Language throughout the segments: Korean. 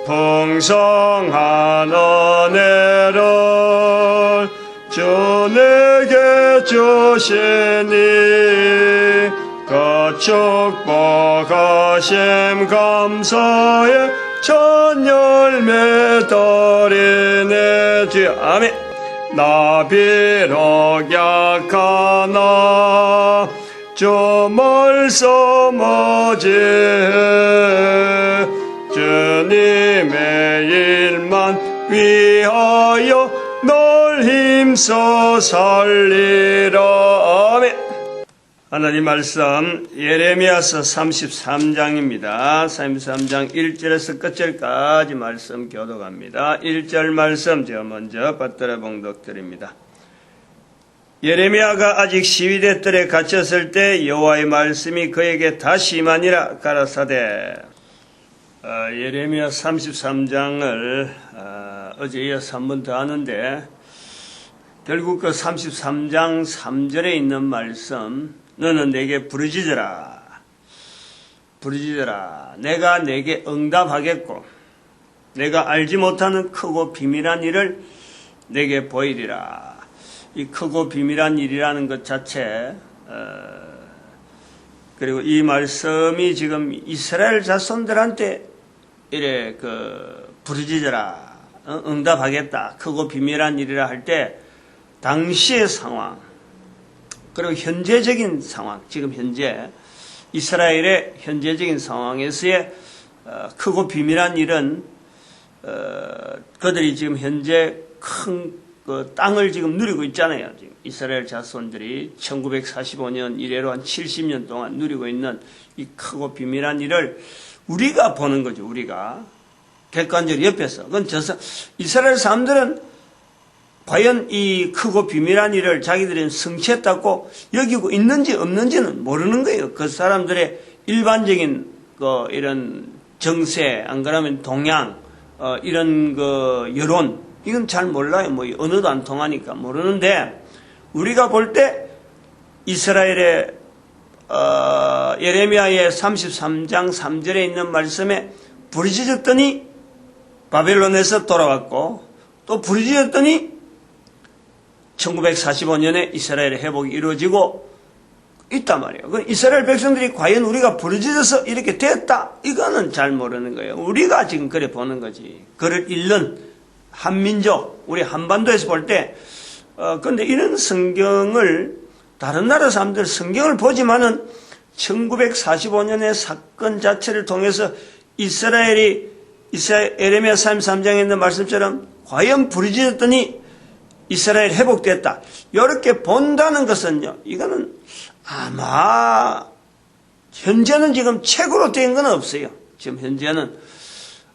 풍성한 은혜를 주 내게 주시니 그 축복하심 감사에 첫 열매 드리네 주여. 아멘. 나 비록 약하나 주 말씀 오직 주님의 일만 위하여 널 힘써 살리라. 아멘. 하나님 말씀 예레미야서 33장입니다. 33장 1절에서 끝절까지 말씀 교독합니다. 1절 말씀 제가 먼저 받들어 봉독드립니다. 예레미야가 아직 시위대 뜰에 갇혔을 때 여호와의 말씀이 그에게 다시 임하니라. 가라사대. 예레미야 33장을 어제 이어서 한 번 더 하는데 결국 그 33장 3절에 있는 말씀, 너는 내게 부르짖으라. 부르짖으라. 내가 내게 응답하겠고 내가 알지 못하는 크고 비밀한 일을 내게 보이리라. 이 크고 비밀한 일이라는 것 자체, 그리고 이 말씀이 지금 이스라엘 자손들한테 이래 부르짖으라, 응답하겠다, 크고 비밀한 일이라 할 때 당시의 상황, 그리고 현재적인 상황, 지금 현재 이스라엘의 현재적인 상황에서의 크고 비밀한 일은 그들이 지금 현재 큰 그 땅을 지금 누리고 있잖아요. 지금 이스라엘 자손들이 1945년 이래로 한 70년 동안 누리고 있는 이 크고 비밀한 일을 우리가 보는 거죠. 우리가 객관적으로 옆에서. 그건 이스라엘 사람들은 과연 이 크고 비밀한 일을 자기들은 성취했다고 여기고 있는지 없는지는 모르는 거예요. 그 사람들의 일반적인 이런 정세, 안 그러면 동양, 이런 여론, 이건 잘 몰라요. 뭐 언어도 안 통하니까 모르는데, 우리가 볼 때 이스라엘의 예레미야의 33장 3절에 있는 말씀에 부르짖었더니 바벨론에서 돌아왔고, 또 부르짖었더니 1945년에 이스라엘의 회복이 이루어지고 있단 말이에요. 그 이스라엘 백성들이 과연 우리가 부르짖어서 이렇게 됐다? 이거는 잘 모르는 거예요. 우리가 지금 그래 보는 거지. 그를 잃는 한민족, 우리 한반도에서 볼 때, 근데 이런 성경을, 다른 나라 사람들 성경을 보지만은 1945년의 사건 자체를 통해서 이스라엘이 예레미야 33장에 있는 말씀처럼 과연 부르짖었더니 이스라엘 회복됐다. 이렇게 본다는 것은요, 이거는 아마 현재는 지금 책으로 된 건 없어요. 지금 현재는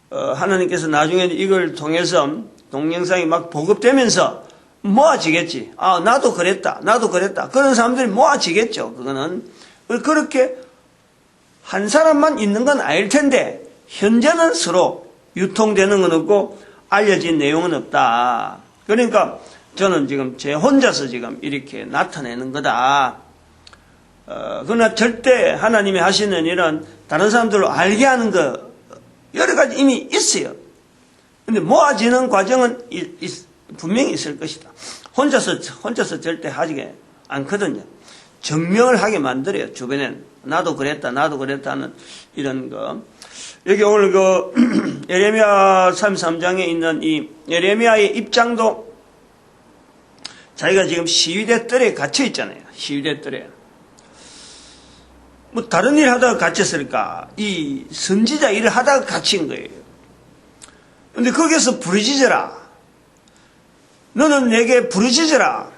하나님께서 나중에 이걸 통해서 동영상이 막 보급되면서 모아지겠지. 아, 나도 그랬다. 나도 그랬다. 그런 사람들이 모아지겠죠. 그거는. 그렇게 한 사람만 있는 건 아닐 텐데 현재는 서로 유통되는 건 없고 알려진 내용은 없다. 그러니까 저는 지금 제 혼자서 지금 이렇게 나타내는 거다. 그러나 절대 하나님이 하시는 일은 다른 사람들로 알게 하는 거 여러 가지 이미 있어요. 근데 모아지는 과정은 분명히 있을 것이다. 혼자서 절대 하지 않거든요. 증명을 하게 만들어요. 주변엔 나도 그랬다, 나도 그랬다는 이런 거. 여기 오늘 예레미야 33장에 있는 이 예레미야의 입장도 자기가 지금 시위대 뜰에 갇혀 있잖아요. 시위대 뜰에. 뭐 다른 일 하다가 갇혔을까? 이 선지자 일을 하다가 갇힌 거예요. 근데 거기서 부르짖어라. 너는 내게 부르짖어라.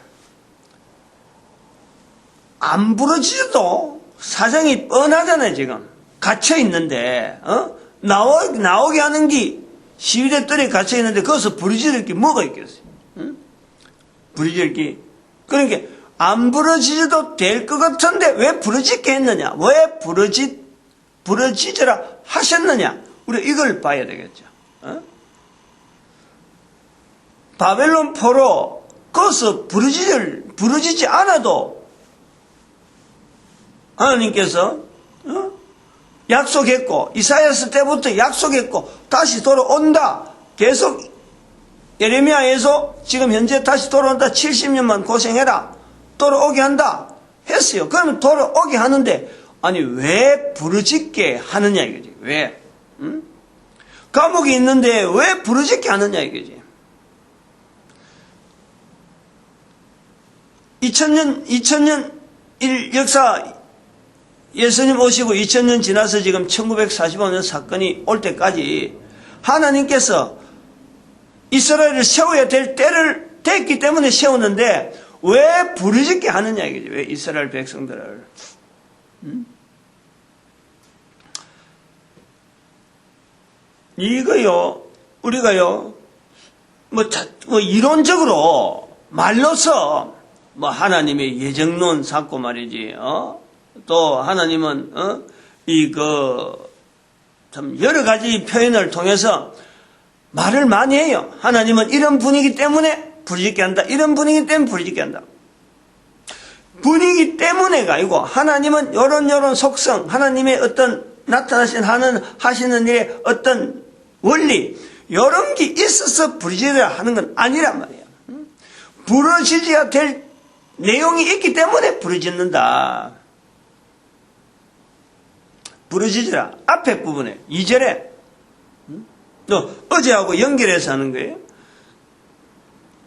안 부르짖어도 사정이 뻔하잖아요, 지금. 갇혀 있는데, 나오게 하는 게 시위대 뜰에 갇혀 있는데 거기서 부르짖을 게 뭐가 있겠어요? 응? 부르짖을 게. 그러니까 안 부르짖어도 될 것 같은데 왜 부르짖게 했느냐? 왜 부르짖으라 하셨느냐? 우리가 이걸 봐야 되겠죠. 바벨론 포로 거기서 부르짖지 않아도 하나님께서 약속했고 이사야서 때부터 약속했고 다시 돌아온다. 계속 예레미야에서 지금 현재 다시 돌아온다. 70년만 고생해라. 돌아오게 한다. 했어요. 그러면 돌아오게 하는데 아니 왜 부르짖게 하느냐 이거지. 왜? 응? 감옥에 있는데 왜 부르짖게 하느냐 이거지. 2000년 역사 예수님 오시고 2000년 지나서 지금 1945년 사건이 올 때까지 하나님께서 이스라엘을 세워야 될 때를 됐기 때문에 세우는데 왜 부르짖게 하느냐 이거지. 왜 이스라엘 백성들을. 이거요, 우리가요, 이론적으로 말로서 하나님의 예정론 삼고 말이지, 또 하나님은, 참 여러 가지 표현을 통해서 말을 많이 해요. 하나님은 이런 분위기 때문에 부르짖게 한다. 이런 분위기 때문에 부르짖게 한다. 분위기 때문에가 아니고 하나님은 요런 속성, 하나님의 어떤 하시는 일의 어떤 원리, 요런 게 있어서 부르짖으라 하는 건 아니란 말이야. 부르짖어야 될 내용이 있기 때문에 부르짖는다. 부르짖으라. 앞에 부분에 2절에 또 어제하고 연결해서 하는 거예요.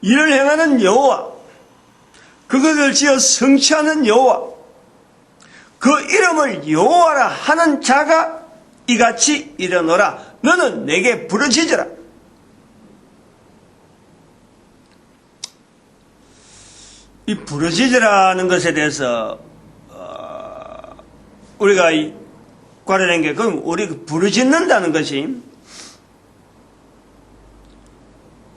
이를 행하는 여호와, 그것을 지어 성취하는 여호와, 그 이름을 여호와라 하는 자가 이같이 일어노라. 너는 내게 부르짖으라. 이 부르짖으라는 것에 대해서 우리가 관련된 게, 그럼 우리 부르짖는다는 것이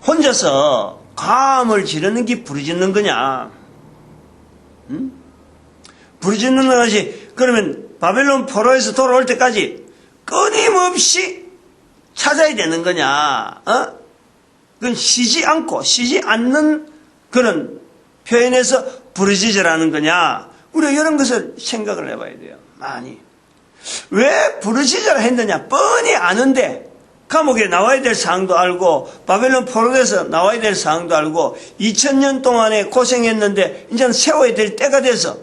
혼자서 감을 지르는 게 부르짖는 거냐? 부르짖는 것이, 그러면 바벨론 포로에서 돌아올 때까지 끊임없이 찾아야 되는 거냐? 그건 쉬지 않는 그런 표현에서 부르짖으라는 거냐? 우리가 이런 것을 생각을 해봐야 돼요. 많이. 왜 부르짖으라 했느냐? 뻔히 아는데, 감옥에 나와야 될 상황도 알고, 바벨론 포로에서 나와야 될 상황도 알고, 2000년 동안에 고생했는데, 이제는 세워야 될 때가 돼서,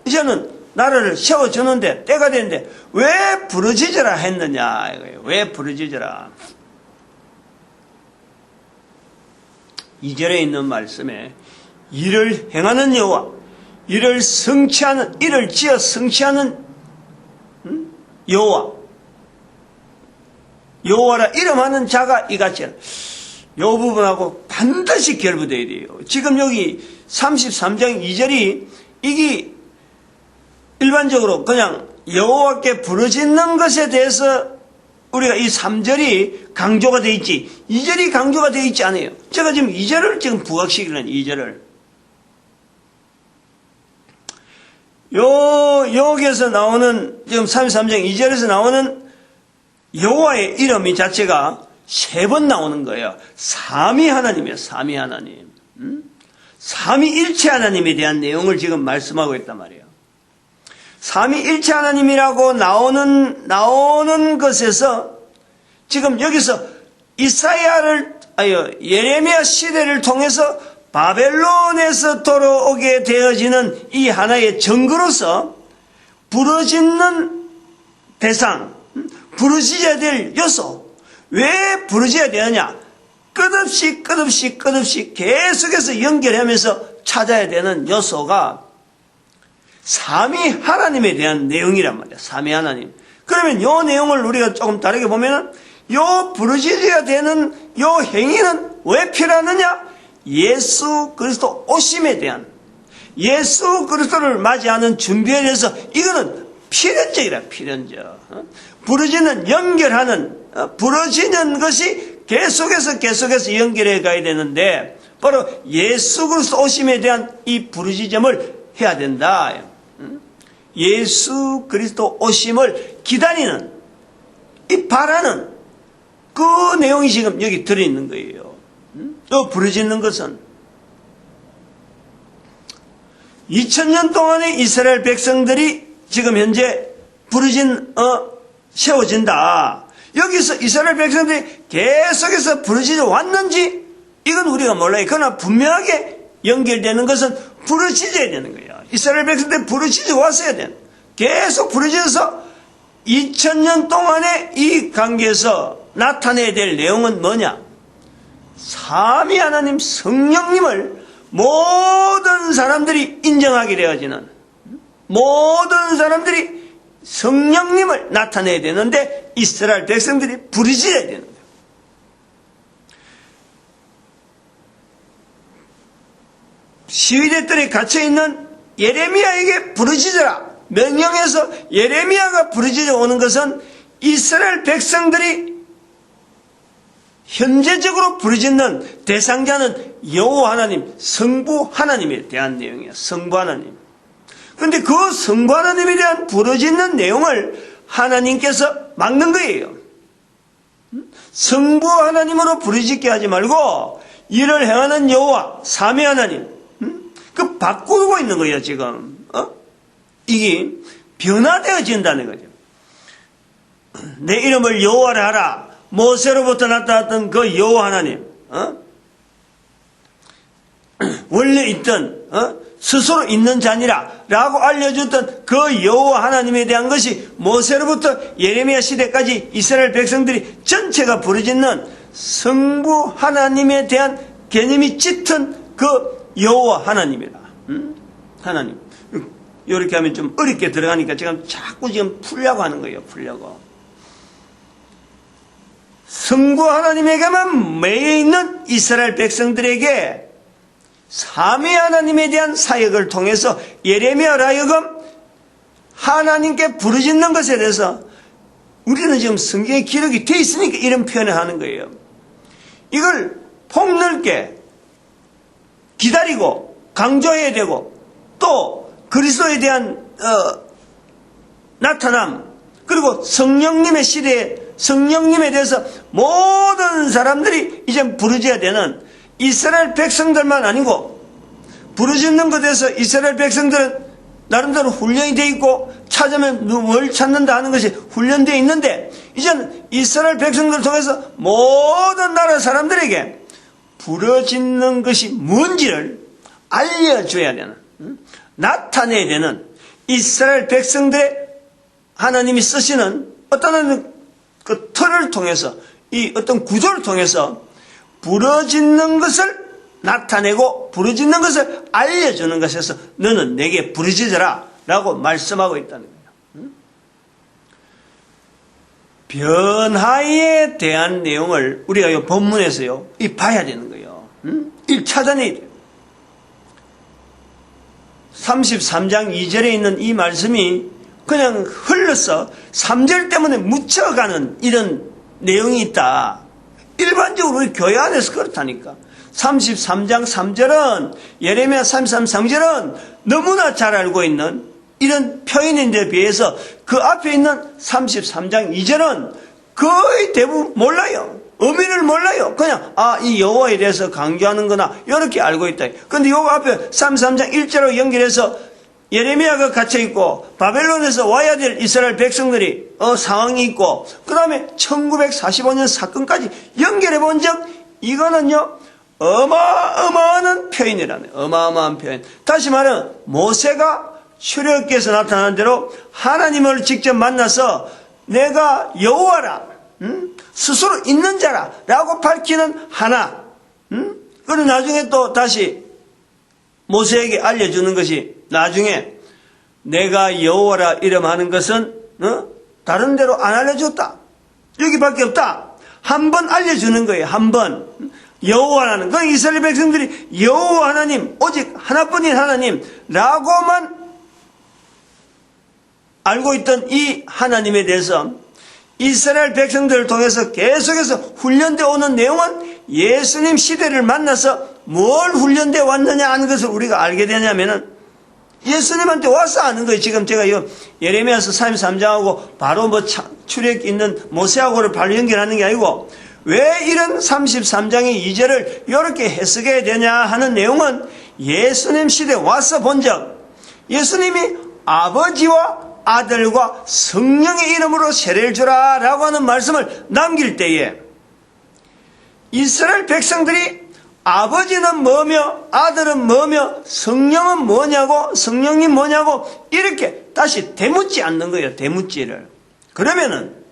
이제는 나라를 세워주는데, 때가 됐는데, 왜 부르짖으라 했느냐? 이거예요. 왜 부르짖으라? 2절에 있는 말씀에, 이를 행하는 여호와, 이를 지어 성취하는 여호와라 이름하는 자가 이같이 이 부분하고 반드시 결부되어야 돼요. 지금 여기 33장 2절이 이게 일반적으로 그냥 여호와께 부르짖는 것에 대해서 우리가 이 3절이 강조가 되어 있지 2절이 강조가 되어 있지 않아요. 제가 지금 2절을 지금 부각시키는 2절을 여기에서 나오는 지금 33장 2절에서 나오는 여호와의 이름이 자체가 3번 나오는 거예요. 삼위 하나님이에요. 삼위 하나님. 삼위일체 하나님에 대한 내용을 지금 말씀하고 있단 말이에요. 삼위일체 하나님이라고 나오는 것에서 지금 여기서 예레미야 시대를 통해서 바벨론에서 돌아오게 되어지는 이 하나의 증거로서 부르짖는 대상, 부르짖어야 될 요소, 왜 부르짖어야 되느냐? 끝없이 계속해서 연결하면서 찾아야 되는 요소가 삼위 하나님에 대한 내용이란 말이야. 삼위 하나님. 그러면 이 내용을 우리가 조금 다르게 보면은 이 부르짖어야 되는 이 행위는 왜 필요하느냐? 예수 그리스도 오심에 대한, 예수 그리스도를 맞이하는 준비에 대해서 이거는 필연적이라. 필연적. 부르짖는, 연결하는, 부르짖는 것이 계속해서 연결해 가야 되는데 바로 예수 그리스도 오심에 대한 이 부르짖음을 해야 된다. 예수 그리스도 오심을 기다리는, 이 바라는 그 내용이 지금 여기 들어있는 거예요. 또 부르짖는 것은 2000년 동안의 이스라엘 백성들이 지금 현재 부르짖는 세워진다. 여기서 이스라엘 백성들이 계속해서 부르짖어 왔는지 이건 우리가 몰라요. 그러나 분명하게 연결되는 것은 부르짖어야 되는 거예요. 이스라엘 백성들이 부르짖어 왔어야 되는. 계속 부르짖어서 2000년 동안의 이 관계에서 나타내야 될 내용은 뭐냐? 삼위 하나님 성령님을 모든 사람들이 인정하게 되어지는, 모든 사람들이 성령님을 나타내야 되는데 이스라엘 백성들이 부르짖어야 되는 거예요. 시위대들이 갇혀있는 예레미야에게 부르짖어라. 명령해서 예레미야가 부르짖어 오는 것은 이스라엘 백성들이 현재적으로 부르짖는 대상자는 여호와 하나님, 성부 하나님에 대한 내용이에요. 성부 하나님. 그런데 그 성부 하나님에 대한 부르짖는 내용을 하나님께서 막는 거예요. 성부 하나님으로 부르짖게 하지 말고 이를 행하는 여호와 삼위 하나님, 그 바꾸고 있는 거예요. 지금 이게 변화되어진다는 거죠. 내 이름을 여호와라 하라. 모세로부터 나타났던 그 여호와 하나님, 원래 있던 스스로 있는 자니라 라고 알려줬던 그 여호와 하나님에 대한 것이 모세로부터 예레미야 시대까지 이스라엘 백성들이 전체가 부르짖는 성부 하나님에 대한 개념이 짙은 그 여호와 하나님이다. 하나님. 이렇게 하면 좀 어렵게 들어가니까 자꾸 풀려고 하는 거예요. 풀려고. 성부 하나님에게만 매여 있는 이스라엘 백성들에게 삼위 하나님에 대한 사역을 통해서 예레미야로 하여금 하나님께 부르짖는 것에 대해서 우리는 지금 성경에 기록이 되어 있으니까 이런 표현을 하는 거예요. 이걸 폭넓게 기다리고 강조해야 되고 또 그리스도에 대한 나타남 그리고 성령님의 시대에 성령님에 대해서 모든 사람들이 이제 부르짖어야 되는 이스라엘 백성들만 아니고 부르짖는 것에 대해서 이스라엘 백성들은 나름대로 훈련이 되어 있고 찾으면 뭘 찾는다 하는 것이 훈련되어 있는데 이제는 이스라엘 백성들을 통해서 모든 나라 사람들에게 부르짖는 것이 뭔지를 알려줘야 되는 나타내야 되는 이스라엘 백성들의 하나님이 쓰시는 어떤 그 틀을 통해서 이 어떤 구조를 통해서 부르짖는 것을 나타내고 부르짖는 것을 알려주는 것에서 너는 내게 부르짖어라 라고 말씀하고 있다는 거예요. 변화에 대한 내용을 우리가 이 본문에서요 봐야 되는 거예요. 이 찾아내야 돼요. 33장 2절에 있는 이 말씀이 그냥 흘러서 3절 때문에 묻혀가는 이런 내용이 있다. 일반적으로 우리 교회 안에서 그렇다니까. 33장 3절은 예레미야 33, 3절은 너무나 잘 알고 있는 이런 표현인데 비해서 그 앞에 있는 33장 2절은 거의 대부분 몰라요. 의미를 몰라요. 그냥 이 여호와에 대해서 강조하는구나 이렇게 알고 있다. 그런데 요 앞에 33장 1절로 연결해서 예레미야가 갇혀있고 바벨론에서 와야 될 이스라엘 백성들이 상황이 있고 그 다음에 1945년 사건까지 연결해 본 적 이거는요 어마어마한 표현이라네. 어마어마한 표현. 다시 말하면 모세가 출애굽기에서 나타난 대로 하나님을 직접 만나서 내가 여호와라 스스로 있는 자라 라고 밝히는 하나. 그리고 나중에 또 다시 모세에게 알려주는 것이 나중에 내가 여호와라 이름하는 것은 다른 데로 안 알려줬다. 여기밖에 없다. 한 번 알려주는 거예요. 한 번. 여호와라는 그 이스라엘 백성들이 여호와 하나님 오직 하나뿐인 하나님라고만 알고 있던 이 하나님에 대해서 이스라엘 백성들을 통해서 계속해서 훈련되어 오는 내용은 예수님 시대를 만나서 뭘 훈련되어 왔느냐 하는 것을 우리가 알게 되냐면은 예수님한테 와서 아는 거예요. 지금 제가 예레미야서 33장하고 바로 출애굽 있는 모세하고를 바로 연결하는 게 아니고 왜 이런 33장의 2절을 이렇게 해석해야 되냐 하는 내용은 예수님 시대에 와서 본 적 예수님이 아버지와 아들과 성령의 이름으로 세례를 주라 라고 하는 말씀을 남길 때에 이스라엘 백성들이 아버지는 뭐며 아들은 뭐며 성령은 뭐냐고 성령님 뭐냐고 이렇게 다시 되묻지 않는 거예요. 되묻지를. 그러면은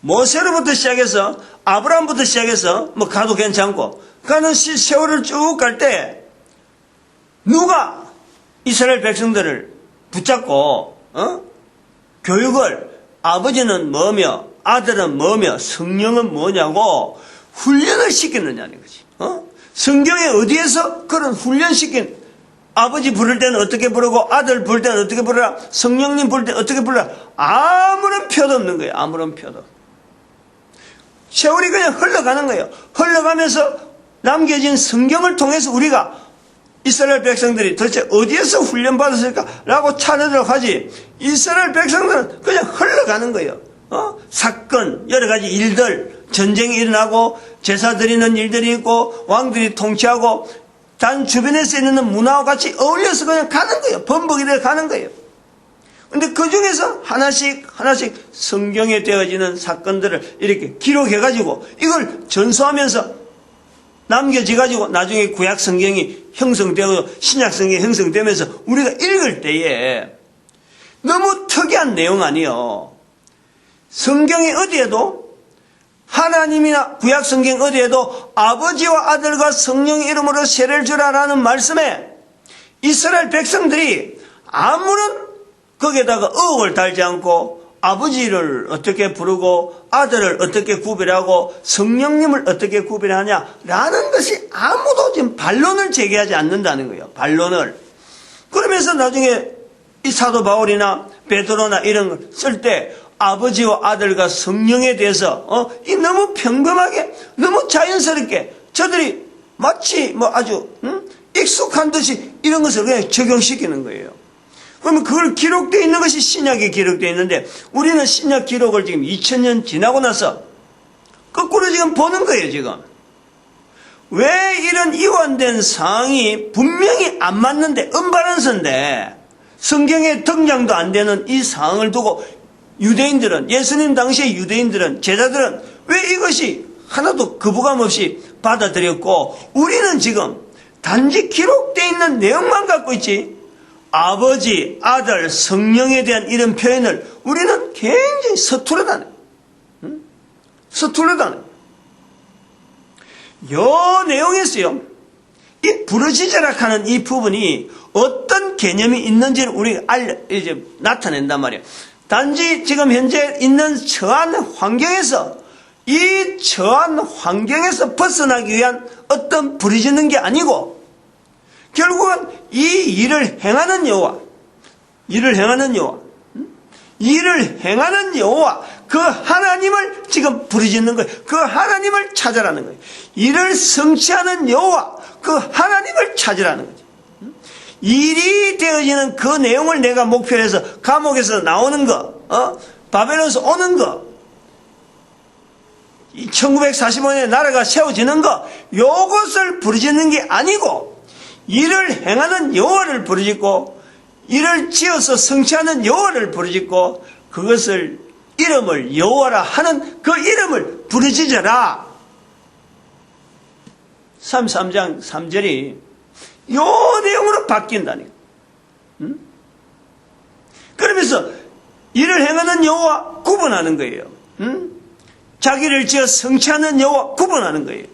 모세로부터 시작해서 아브라함부터 시작해서 뭐 가도 괜찮고 가는 세월을 쭉 갈 때 누가 이스라엘 백성들을 붙잡고 교육을 아버지는 뭐며 아들은 뭐며 성령은 뭐냐고 훈련을 시켰느냐는 거지. 성경에 어디에서 그런 훈련시킨 아버지 부를 때는 어떻게 부르고 아들 부를 때는 어떻게 부르라 성령님 부를 때는 어떻게 부르라 아무런 표도 없는 거예요. 아무런 표도. 세월이 그냥 흘러가는 거예요. 흘러가면서 남겨진 성경을 통해서 우리가 이스라엘 백성들이 도대체 어디에서 훈련받았을까라고 찾으려고 하지. 이스라엘 백성들은 그냥 흘러가는 거예요. 사건, 여러 가지 일들, 전쟁이 일어나고 제사 드리는 일들이 있고 왕들이 통치하고 단 주변에서 있는 문화와 같이 어울려서 그냥 가는 거예요. 범벅이 되어 가는 거예요. 근데 그 중에서 하나씩 성경에 되어지는 사건들을 이렇게 기록해가지고 이걸 전수하면서 남겨져가지고 나중에 구약 성경이 형성되고 신약 성경이 형성되면서 우리가 읽을 때에 너무 특이한 내용 아니에요. 성경에 어디에도 하나님이나 구약 성경 어디에도 아버지와 아들과 성령의 이름으로 세례를 주라라는 말씀에 이스라엘 백성들이 아무런 거기에다가 의혹을 달지 않고 아버지를 어떻게 부르고 아들을 어떻게 구별하고 성령님을 어떻게 구별하냐라는 것이 아무도 지금 반론을 제기하지 않는다는 거예요. 반론을. 그러면서 나중에 이 사도 바울이나 베드로나 이런 걸 쓸 때 아버지와 아들과 성령에 대해서 이 너무 평범하게 너무 자연스럽게 저들이 마치 뭐 아주 익숙한 듯이 이런 것을 그냥 적용시키는 거예요. 그러면 그걸 기록되어 있는 것이 신약에 기록되어 있는데 우리는 신약 기록을 지금 2000년 지나고 나서 거꾸로 지금 보는 거예요. 지금 왜 이런 이완된 사항이 분명히 안 맞는데 언밸런스인데 성경에 등장도 안 되는 이 사항을 두고 유대인들은 예수님 당시의 유대인들은 제자들은 왜 이것이 하나도 거부감 없이 받아들였고 우리는 지금 단지 기록되어 있는 내용만 갖고 있지 아버지, 아들, 성령에 대한 이런 표현을 우리는 굉장히 서투르다는 서투르다는 요 내용에서요 이 부르짖으라하는 이 부분이 어떤 개념이 있는지를 우리가 이제 나타낸단 말이에요. 단지 지금 현재 있는 처한 환경에서 이 처한 환경에서 벗어나기 위한 어떤 부르짖는 게 아니고 결국은 이 일을 행하는 여호와 그 하나님을 지금 부르짖는 거예요. 그 하나님을 찾으라는 거예요. 이를 성취하는 여호와 그 하나님을 찾으라는 거죠. 일이 되어지는 그 내용을 내가 목표로 해서 감옥에서 나오는 거, 바벨론에서 오는 거, 1945년에 나라가 세워지는 거, 요것을 부르짖는 게 아니고 이를 행하는 여호와를 부르짖고 이를 지어서 성취하는 여호와를 부르짖고 그것을 이름을 여호와라 하는 그 이름을 부르짖어라. 33장 3절이 요 내용으로 바뀐다니까. 그러면서 이를 행하는 여호와 구분하는 거예요. 자기를 지어 성취하는 여호와 구분하는 거예요.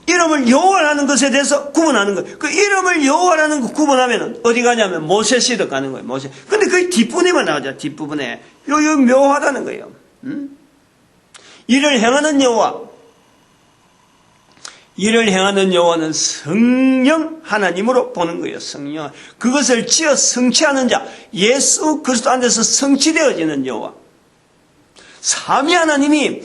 이름을 여호와라는 것에 대해서 구분하는 거예요. 그 이름을 여호와라는 거 구분하면 어디 가냐면 모세 시대 가는 거예요. 모세. 근데 그 뒷부분에만 나오죠. 뒷부분에. 요 묘하다는 거예요. 이를 행하는 여호와. 이를 행하는 여호와는 성령 하나님으로 보는 거예요. 성령. 그것을 지어 성취하는 자. 예수 그리스도 안에서 성취되어지는 여호와. 삼위 하나님이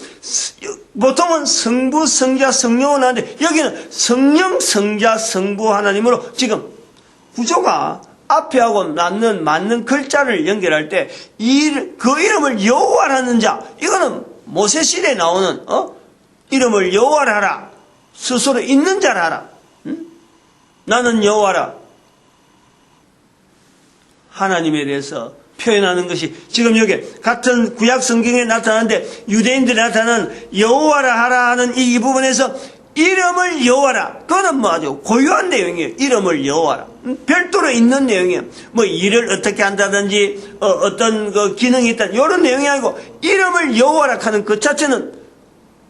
보통은 성부, 성자, 성령을 하는데 여기는 성령, 성자, 성부 하나님으로 지금 구조가 앞에하고 맞는 글자를 연결할 때 그 이름을 여호와라는 자 이거는 모세 시대에 나오는 이름을 여호와라 하라. 스스로 있는 자라 하라. 나는 여호와라. 하나님에 대해서 표현하는 것이 지금 여기 같은 구약 성경에 나타나는데 유대인들이 나타나는 여호와라 하라 하는 이 부분에서 이름을 여호와라. 그거는 뭐 아주 고유한 내용이에요. 이름을 여호와라. 별도로 있는 내용이에요. 뭐 일을 어떻게 한다든지 어떤 그 기능이 있다 이런 내용이 아니고 이름을 여호와라 하는 그 자체는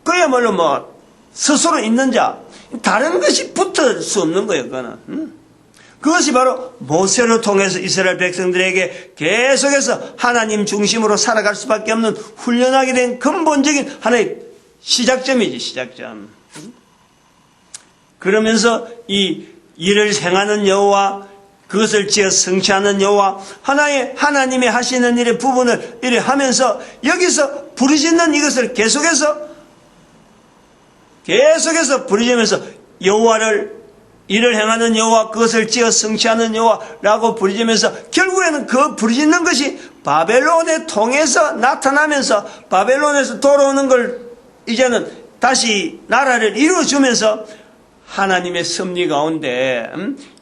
그야말로 뭐 스스로 있는 자 다른 것이 붙을 수 없는 거예요. 그거는. 그것이 바로 모세를 통해서 이스라엘 백성들에게 계속해서 하나님 중심으로 살아갈 수밖에 없는 훈련하게 된 근본적인 하나의 시작점이지, 시작점. 그러면서 이 일을 행하는 여호와, 그것을 지어 성취하는 여호와, 하나님의 하시는 일의 부분을 이래 하면서 여기서 부르짖는 이것을 계속해서 부르짖으면서 여호와를 일을 행하는 여호와, 그것을 지어 성취하는 여호와라고 부르짖으면서 결국에는 그 부르짖는 것이 바벨론에 통해서 나타나면서 바벨론에서 돌아오는 걸 이제는 다시 나라를 이루어주면서 하나님의 섭리 가운데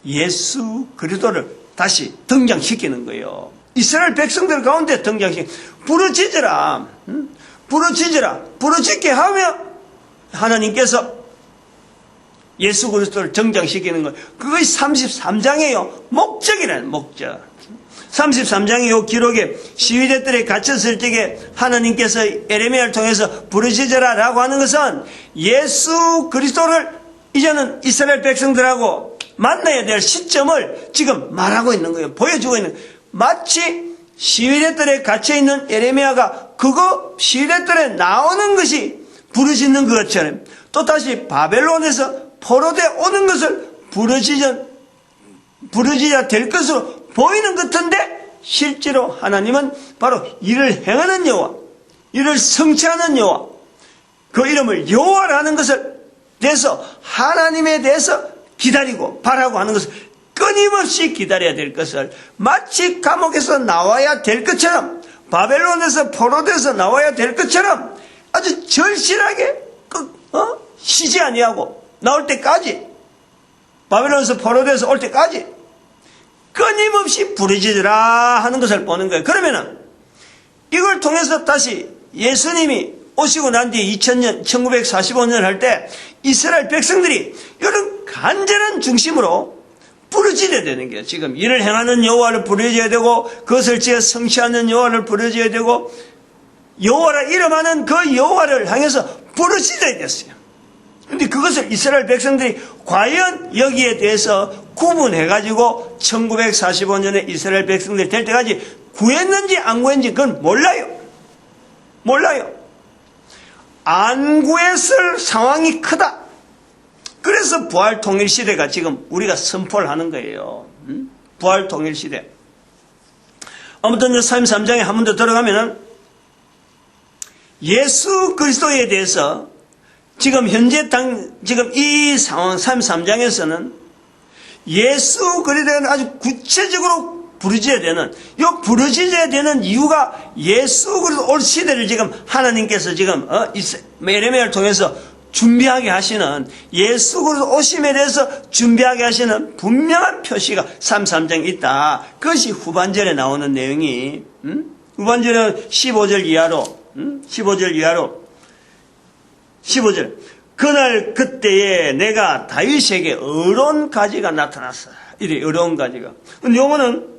예수 그리스도를 다시 등장시키는 거예요. 이스라엘 백성들 가운데 부르짖으라. 부르짖게 하며 하나님께서 예수 그리스도를 등장시키는 거예요. 그것이 33장이에요. 목적이라는 목적. 33장의 요 기록에 시위대들에 갇혔을 때에 하나님께서 에레미야를 통해서 부르짖으라 라고 하는 것은 예수 그리스도를 이제는 이스라엘 백성들하고 만나야 될 시점을 지금 말하고 있는 거예요. 보여주고 있는 거예요. 마치 시위대들에 갇혀있는 에레미야가 그거 시위대들에 나오는 것이 부르짖는 것처럼 또다시 바벨론에서 포로돼 오는 것을 부르짖어야 될 것으로 보이는 것 같은데 실제로 하나님은 바로 일을 행하는 여호와, 일을 성취하는 여호와, 그 이름을 여호와라는 것을 대해서 하나님에 대해서 기다리고 바라고 하는 것을 끊임없이 기다려야 될 것을 마치 감옥에서 나와야 될 것처럼 바벨론에서 포로돼서 나와야 될 것처럼 아주 절실하게 쉬지 아니하고 나올 때까지 바벨론에서 포로돼서 올 때까지 끊임없이 부르짖으라 하는 것을 보는 거예요. 그러면은 이걸 통해서 다시 예수님이 오시고 난 뒤에 2000년 1945년 할 때 이스라엘 백성들이 이런 간절한 중심으로 부르짖어야 되는 거예요. 지금 일을 행하는 여호와를 부르짖어야 되고 그것을 지어 성취하는 여호와를 부르짖어야 되고 여호와라 이름하는 그 여호와를 향해서 부르짖어야 됐어요. 그런데 그것을 이스라엘 백성들이 과연 여기에 대해서 구분해가지고 1945년에 이스라엘 백성들이 될 때까지 구했는지 안 구했는지 그건 몰라요. 안 구했을 상황이 크다. 그래서 부활 통일 시대가 지금 우리가 선포를 하는 거예요. 부활 통일 시대. 아무튼 33장에 한 번 더 들어가면은 예수 그리스도에 대해서 지금 현재 지금 이 상황 33장에서는 예수 그리스도는 아주 구체적으로 부르짖어야 되는 이유가 예수 그리스도 올 시대를 지금 하나님께서 지금 에레미야를 통해서 준비하게 하시는 예수 그리스도 오심에 대해서 준비하게 하시는 분명한 표시가 33장에 있다. 그것이 후반절에 나오는 내용이 후반절은 15절 이하로 15절 그날 그때에 내가 다윗에게 의로운 가지가 나타났어. 이래 의로운 가지가. 근데 요거는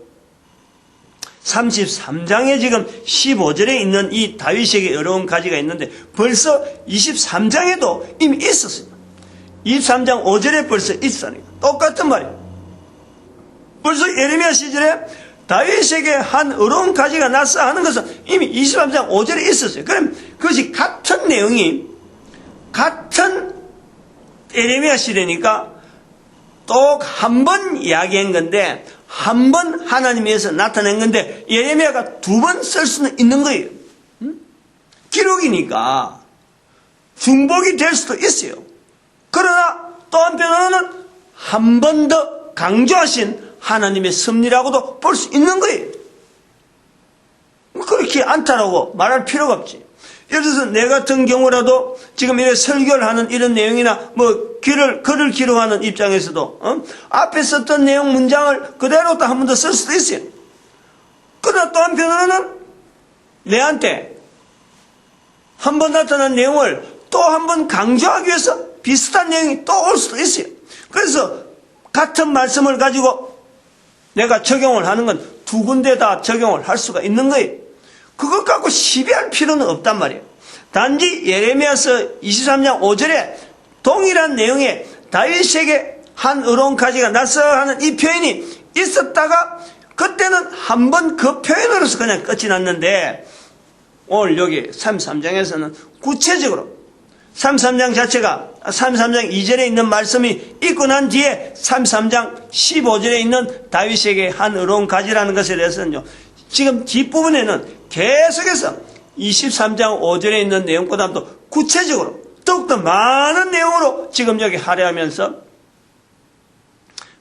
33장에 지금 15절에 있는 이 다윗에게 의로운 가지가 있는데 벌써 23장에도 이미 있었어요. 23장 5절에 벌써 있었어요. 똑같은 말이에요. 벌써 예레미야 시절에 다윗에게 한 의로운 가지가 났어 하는 것은 이미 23장 5절에 있었어요. 그럼 그것이 같은 내용이 같은 예레미야 시대니까 또 한 번 이야기한 건데 한 번 하나님에서 나타낸 건데 예레미야가 두 번 쓸 수는 있는 거예요. 기록이니까 중복이 될 수도 있어요. 그러나 또 한편으로는 한 번 더 강조하신 하나님의 섭리라고도 볼 수 있는 거예요. 그렇게 않다라고 말할 필요가 없지. 예를 들어서 내 같은 경우라도 지금 이렇게 설교를 하는 이런 내용이나 글을 기록하는 입장에서도 앞에 썼던 내용 문장을 그대로 또 한 번 더 쓸 수도 있어요. 그러나 또 한편으로는 내한테 한 번 나타난 내용을 또 한 번 강조하기 위해서 비슷한 내용이 또 올 수도 있어요. 그래서 같은 말씀을 가지고 내가 적용을 하는 건 두 군데 다 적용을 할 수가 있는 거예요. 그것 갖고 시비할 필요는 없단 말이에요. 단지 예레미야서 23장 5절에 동일한 내용의 다윗에게 한 의로운까지가 났어 하는 이 표현이 있었다가 그때는 한 번 그 표현으로서 그냥 끝이 났는데 오늘 여기 33장에서는 구체적으로 33장 자체가 33장 2절에 있는 말씀이 있고 난 뒤에 33장 15절에 있는 다윗에게 한 의로운 가지라는 것에 대해서는요. 지금 뒷부분에는 계속해서 23장 5절에 있는 내용보다도 구체적으로 더욱더 많은 내용으로 지금 여기 할애하면서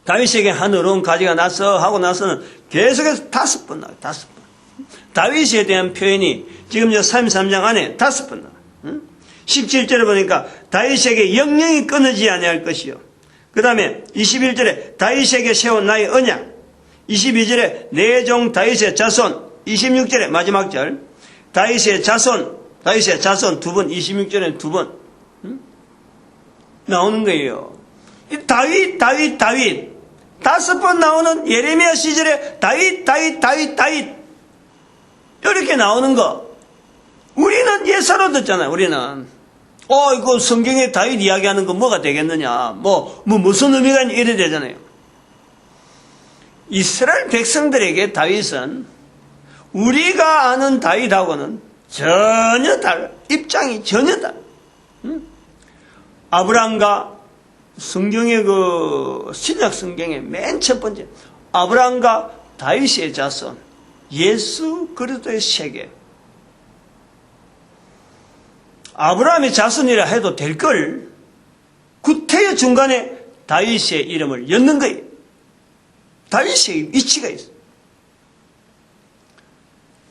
다윗에게 한 의로운 가지가 나서 하고 나서는 계속해서 5번 나와요. 5번. 다윗에 대한 표현이 지금 저 33장 안에 5번 나와요. 17절에 보니까 다윗에게 영영이 끊어지지 아니할 것이요. 그 다음에 21절에 다윗에게 세운 나의 언약. 22절에 내 종 다윗의 자손. 26절에 마지막 절 다윗의 자손 두 번. 26절에 두 번 나오는 거예요. 다윗 5번 나오는 예레미야 시절에 다윗 이렇게 나오는 거 우리는 예사로 듣잖아요. 우리는 이거 성경에 다윗 이야기하는 거 뭐가 되겠느냐 무슨 의미가 있냐 이래 되잖아요. 이스라엘 백성들에게 다윗은 우리가 아는 다윗하고는 전혀 달라. 입장이 전혀 달라. 아브라함과 성경의 신약 성경의 맨 첫 번째 아브라함과 다윗의 자손 예수 그리스도의 세계. 아브라함의 자손이라 해도 될 걸 구태여 중간에 다윗의 이름을 엮는 거예요. 다윗의 위치가 있어요.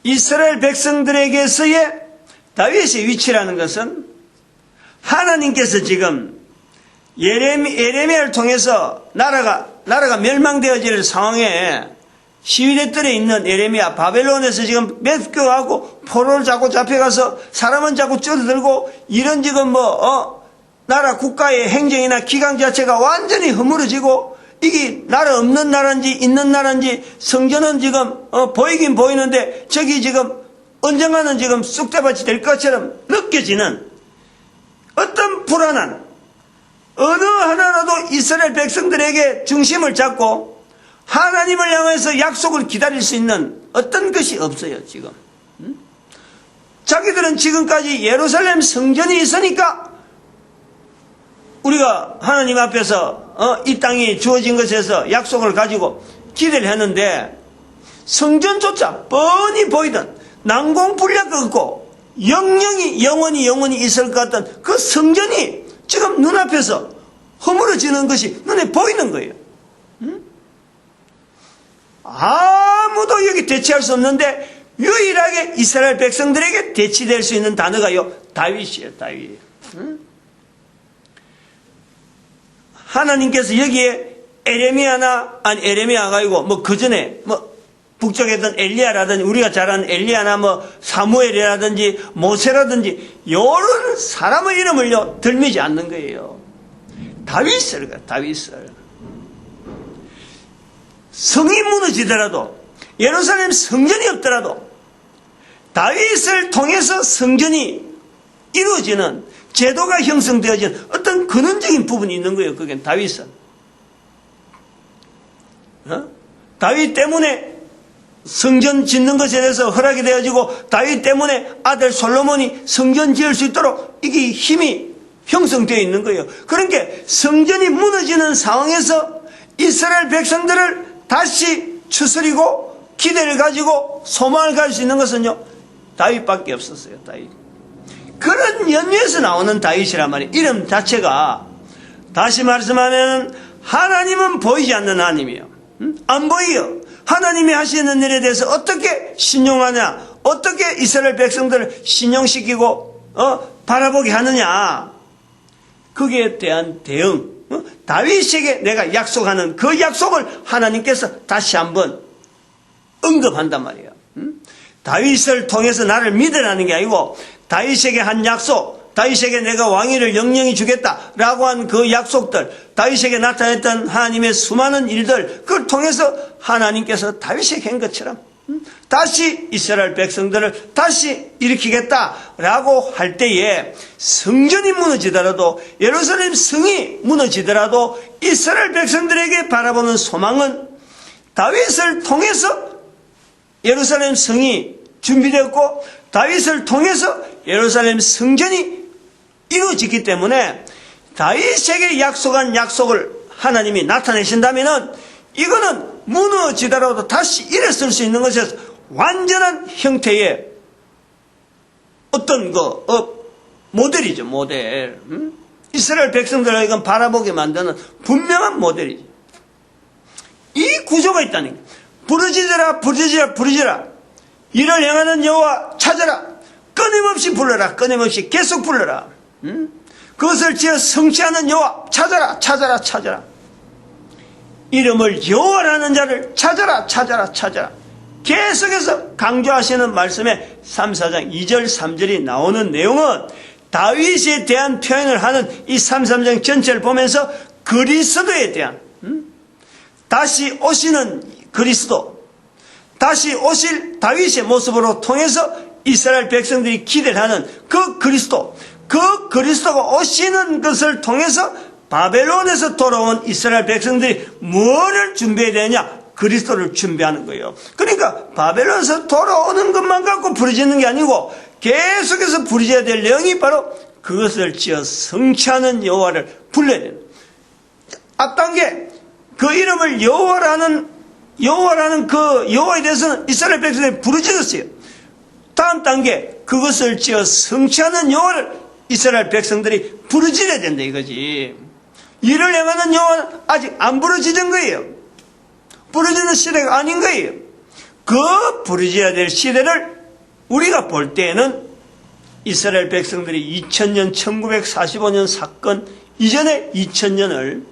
이스라엘 백성들에게서의 다윗의 위치라는 것은 하나님께서 지금 예레미야를 통해서 나라가 멸망되어질 상황에 시위대들에 있는 예레미야 바벨론에서 지금 맺혀가고 포로를 자꾸 잡혀가서 사람은 자꾸 줄어들고 이런 지금 나라 국가의 행정이나 기강 자체가 완전히 허물어지고 이게 나라 없는 나라인지 있는 나라인지 성전은 지금 보이긴 보이는데 저기 지금 언젠가는 지금 쑥대밭이 될 것처럼 느껴지는 어떤 불안한 어느 하나라도 이스라엘 백성들에게 중심을 잡고 하나님을 향해서 약속을 기다릴 수 있는 어떤 것이 없어요. 지금 자기들은 지금까지 예루살렘 성전이 있으니까 우리가 하나님 앞에서 이 땅이 주어진 것에서 약속을 가지고 기대를 했는데 성전조차 뻔히 보이던 난공불락 없고 영원히 있을 것 같던 그 성전이 지금 눈앞에서 허물어지는 것이 눈에 보이는 거예요. 아무도 여기 대치할 수 없는데 유일하게 이스라엘 백성들에게 대치될 수 있는 단어가요 다윗이에요. 다윗. 하나님께서 여기에 에레미야가 아니고 그 전에 북쪽에 있던 엘리야라든지 우리가 잘 아는 엘리야나 사무엘이라든지 모세라든지 이런 사람의 이름을요 들미지 않는 거예요. 다윗을 성이 무너지더라도 예루살렘 성전이 없더라도 다윗을 통해서 성전이 이루어지는 제도가 형성되어진 어떤 근원적인 부분이 있는 거예요. 그게 다윗은 다윗 때문에 성전 짓는 것에 대해서 허락이 되어지고 다윗 때문에 아들 솔로몬이 성전 지을 수 있도록 이게 힘이 형성되어 있는 거예요. 그러니까 성전이 무너지는 상황에서 이스라엘 백성들을 다시 추스리고 기대를 가지고 소망을 가질 수 있는 것은요 다윗밖에 없었어요. 다윗. 그런 연유에서 나오는 다윗이란 말이에요. 이름 자체가 다시 말씀하면 하나님은 보이지 않는 하나님이에요. 안 보여요. 하나님이 하시는 일에 대해서 어떻게 신용하냐, 어떻게 이스라엘 백성들을 신용시키고 바라보게 하느냐, 거기에 대한 대응, 다윗에게 내가 약속하는 그 약속을 하나님께서 다시 한번 언급한단 말이에요. 다윗을 통해서 나를 믿으라는 게 아니고 다윗에게 한 약속, 다윗에게 내가 왕위를 영영히 주겠다라고 한 그 약속들, 다윗에게 나타냈던 하나님의 수많은 일들, 그걸 통해서 하나님께서 다윗에게 한 것처럼 다시 이스라엘 백성들을 다시 일으키겠다라고 할 때에 성전이 무너지더라도, 예루살렘 성이 무너지더라도 이스라엘 백성들에게 바라보는 소망은 다윗을 통해서 예루살렘 성이 준비되었고 다윗을 통해서 예루살렘 성전이 이루어지기 때문에 다윗에게 약속한 약속을 하나님이 나타내신다면 이거는 무너지더라도 다시 일어설 수 있는 것에서 완전한 형태의 어떤 모델이죠, 모델. 이스라엘 백성들을 이건 바라보게 만드는 분명한 모델이죠. 이 구조가 있다는 거예요. 부르짖으라, 부르짖으라, 부르짖으라. 이를 행하는 여호와 찾아라. 끊임없이 불러라. 끊임없이 계속 불러라. 그것을 지어 성취하는 여호와 찾아라, 찾아라, 찾아라. 이름을 여호와라는 자를 찾아라, 찾아라, 찾아라. 계속해서 강조하시는 말씀에 3, 4장 2절, 3절이 나오는 내용은 다윗에 대한 표현을 하는 이 3, 3장 전체를 보면서 그리스도에 대한 다시 오시는 그리스도, 다시 오실 다윗의 모습으로 통해서 이스라엘 백성들이 기대를 하는 그 그리스도, 그 그리스도가 오시는 것을 통해서 바벨론에서 돌아온 이스라엘 백성들이 뭐를 준비해야 되느냐? 그리스도를 준비하는 거예요. 그러니까 바벨론에서 돌아오는 것만 갖고 부르짖는 게 아니고 계속해서 부르짖어야 될 내용이 바로 그것을 지어 성취하는 여호와를 불러야 돼요. 앞단계 그 이름을 여호와라는 그 여호와에 대해서는 이스라엘 백성들이 부르짖었어요. 다음 단계 그것을 지어 성취하는 여호와를 이스라엘 백성들이 부르짖어야 된다 이거지. 이를 행하는 여호와는 아직 안 부르짖은 거예요. 부르짖는 시대가 아닌 거예요. 그 부르짖어야 될 시대를 우리가 볼 때에는 이스라엘 백성들이 2000년 1945년 사건 이전에 2000년을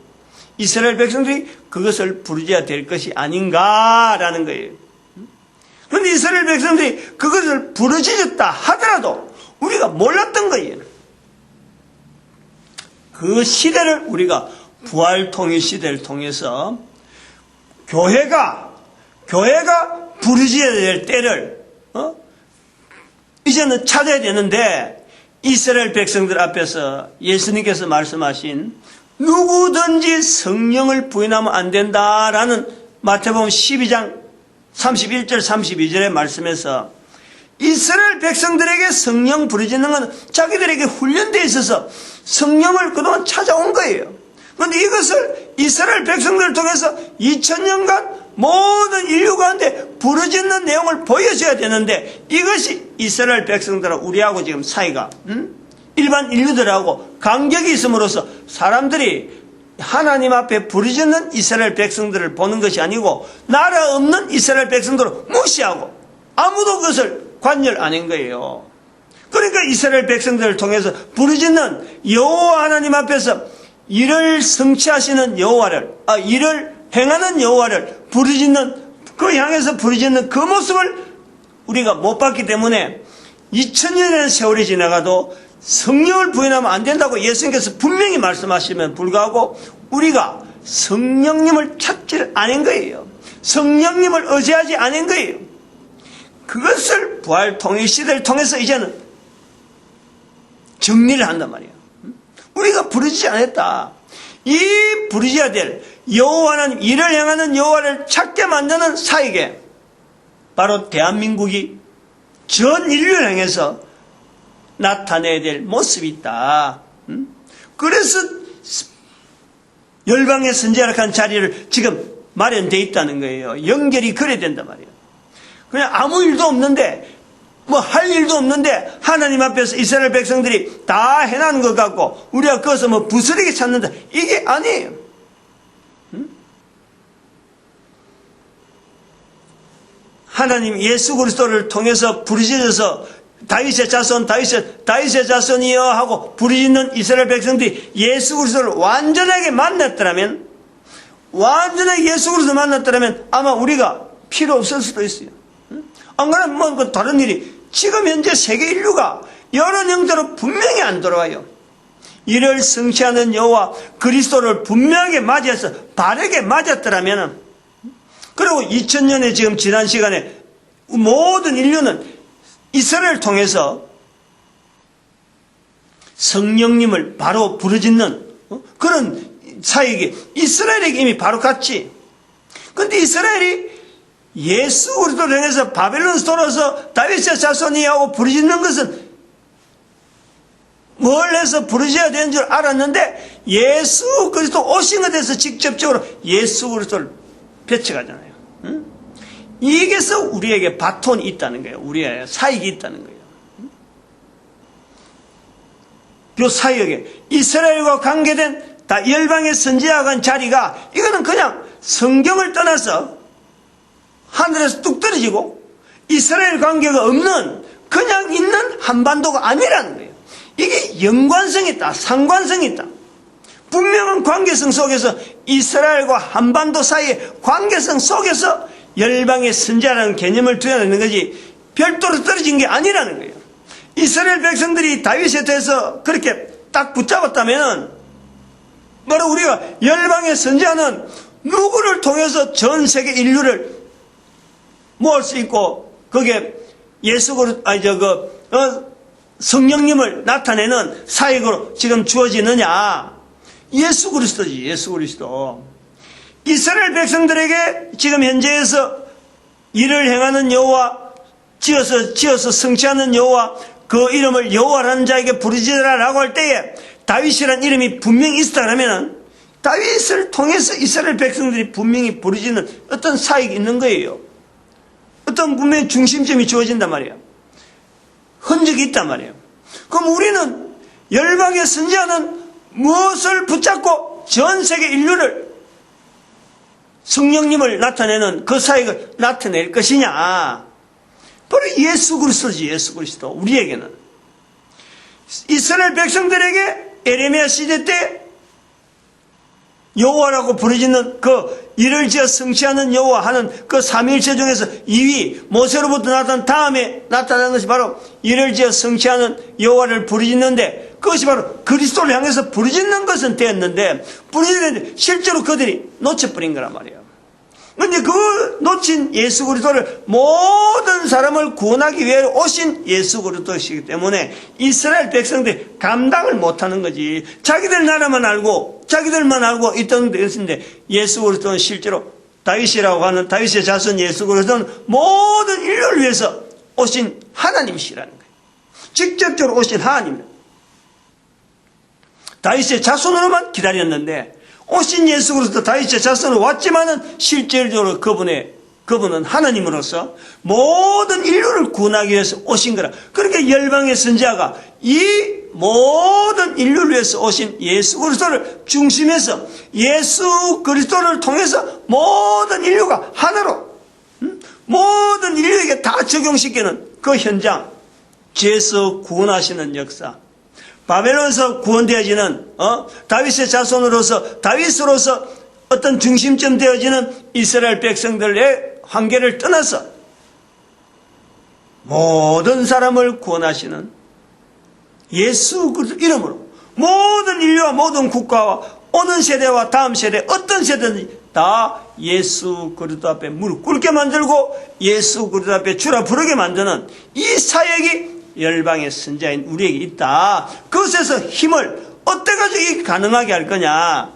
이스라엘 백성들이 그것을 부르짖어야 될 것이 아닌가라는 거예요. 그런데 이스라엘 백성들이 그것을 부르짖었다 하더라도 우리가 몰랐던 거예요. 그 시대를 우리가 부활통일 시대를 통해서 교회가 부르짖어야 될 때를 이제는 찾아야 되는데 이스라엘 백성들 앞에서 예수님께서 말씀하신 누구든지 성령을 부인하면 안 된다라는 마태복음 12장 31절 32절의 말씀에서 이스라엘 백성들에게 성령 부르짖는 건 자기들에게 훈련되어 있어서 성령을 그동안 찾아온 거예요. 그런데 이것을 이스라엘 백성들을 통해서 2000년간 모든 인류 가운데 부르짖는 내용을 보여줘야 되는데 이것이 이스라엘 백성들하고 우리하고 지금 사이가 일반 인류들하고 간격이 있음으로써 사람들이 하나님 앞에 부르짖는 이스라엘 백성들을 보는 것이 아니고 나라 없는 이스라엘 백성들을 무시하고 아무도 그것을 관여를 안 한 거예요. 그러니까 이스라엘 백성들을 통해서 부르짖는 여호와 하나님 앞에서 이를 성취하시는 여호와를, 이를 행하는 여호와를 부르짖는, 그 향해서 부르짖는 그 모습을 우리가 못 봤기 때문에 2000년의 세월이 지나가도 성령을 부인하면 안 된다고 예수님께서 분명히 말씀하시면 불구하고 우리가 성령님을 찾지를 않은 거예요. 성령님을 의지하지 않은 거예요. 그것을 부활 통일 시대를 통해서 이제는 정리를 한단 말이에요. 우리가 부르짖지 않았다. 이 부르짖어야 될 여호와는 이를 행하는 여호와를 찾게 만드는 사에게 바로 대한민국이 전 인류를 향해서 나타내야 될 모습이 있다. 그래서 열방의 선지자락한 자리를 지금 마련되어 있다는 거예요. 연결이 그래야 된단 말이에요. 그냥 아무 일도 없는데 할 일도 없는데 하나님 앞에서 이스라엘 백성들이 다 해나는 것 같고 우리가 그것을 부스러기 찾는다. 이게 아니에요. 하나님 예수 그리스도를 통해서 부르짖어서 다윗의 자손이여 하고 부르짖는 이스라엘 백성들이 예수 그리스도를 완전하게 만났더라면, 완전하게 예수 그리스도를 만났더라면 아마 우리가 필요 없을 수도 있어요. 안 그러면 뭐 다른 일이, 지금 현재 세계 인류가 여러 형태로 분명히 안 돌아와요. 이를 성취하는 여호와 그리스도를 분명하게 맞이해서 바르게 맞았더라면, 그리고 2000년에 지금 지난 시간에 모든 인류는 이스라엘을 통해서 성령님을 바로 부르짖는 그런 사역이 이스라엘에게 이미 바로 갔지. 그런데 이스라엘이 예수 그리스도를 통해서 바벨론에서 돌아서 다윗의 자손이 하고 부르짖는 것은 뭘 해서 부르짖어야 되는 줄 알았는데, 예수 그리스도 오신 것에 대해서 직접적으로 예수 그리스도를 펼쳐가잖아요. 응? 이게서 우리에게 바톤이 있다는 거예요. 우리의 사역이 있다는 거예요. 이 사역에 이스라엘과 관계된 다 열방의 선지자가 간 자리가, 이거는 그냥 성경을 떠나서 하늘에서 뚝 떨어지고 이스라엘 관계가 없는 그냥 있는 한반도가 아니라는 거예요. 이게 연관성이 있다, 상관성이 있다. 분명한 관계성 속에서, 이스라엘과 한반도 사이의 관계성 속에서 열방의 선지자라는 개념을 두어야 하는 거지, 별도로 떨어진 게 아니라는 거예요. 이스라엘 백성들이 다윗에 대해서 그렇게 딱 붙잡았다면, 바로 우리가 열방의 선지자는 누구를 통해서 전 세계 인류를 모을 수 있고, 그게 예수 그리스도, 성령님을 나타내는 사역으로 지금 주어지느냐? 예수 그리스도지, 예수 그리스도. 이스라엘 백성들에게 지금 현재에서 일을 행하는 여호와, 지어서 성취하는 여호와, 그 이름을 여호와라는 자에게 부르짖으라라고 할 때에 다윗이라는 이름이 분명히 있었다 그러면은, 다윗을 통해서 이스라엘 백성들이 분명히 부르짖는 어떤 사역이 있는 거예요. 어떤 분명히 중심점이 주어진단 말이에요. 흔적이 있단 말이에요. 그럼 우리는 열방의 선지자는 무엇을 붙잡고 전 세계 인류를, 성령님을 나타내는 그 사역을 나타낼 것이냐? 바로 예수 그리스도지, 예수 그리스도. 우리에게는 이스라엘 백성들에게 에레미야 시대 때 여호와라고 부르짖는 그 이를 지어 성취하는 여호와 하는 그 삼위일체 중에서 2위 모세로부터 나타난 다음에 나타난 것이 바로 이를 지어 성취하는 여호와를 부르짖는데, 그것이 바로 그리스도를 향해서 부르짖는 것은 되었는데, 부르짖는데 실제로 그들이 놓쳐버린 거란 말이에요. 그런데 그 놓친 예수 그리스도를, 모든 사람을 구원하기 위해 오신 예수 그리스도이기 때문에 이스라엘 백성들이 감당을 못하는 거지. 자기들 나라만 알고 자기들만 알고 있던 것인데, 예수 그리스도는 실제로 다윗이라고 하는 다윗의 자손 예수 그리스도는 모든 인류를 위해서 오신 하나님이시라는 거예요. 직접적으로 오신 하나님. 다윗의 자손으로만 기다렸는데, 오신 예수 그리스도 다윗의 자손으로 왔지만은 실질적으로 그분은 하나님으로서 모든 인류를 구원하기 위해서 오신 거라. 그러니까 열방의 선지자가 이 모든 인류를 위해서 오신 예수 그리스도를 중심에서, 예수 그리스도를 통해서 모든 인류가 하나로, 모든 인류에게 다 적용시키는 그 현장, 죄에서 구원하시는 역사, 바벨론에서 구원되어지는 다윗의 자손으로서, 다윗으로서 어떤 중심점 되어지는 이스라엘 백성들의 한계를 떠나서 모든 사람을 구원하시는 예수 그리스도 이름으로 모든 인류와 모든 국가와 오는 세대와 다음 세대, 어떤 세대든지 다 예수 그리스도 앞에 무릎 꿇게 만들고 예수 그리스도 앞에 주라 부르게 만드는 이 사역이 열방의 선지자인 우리에게 있다. 그것에서 힘을 어떻게 가지고 이게 가능하게 할 거냐?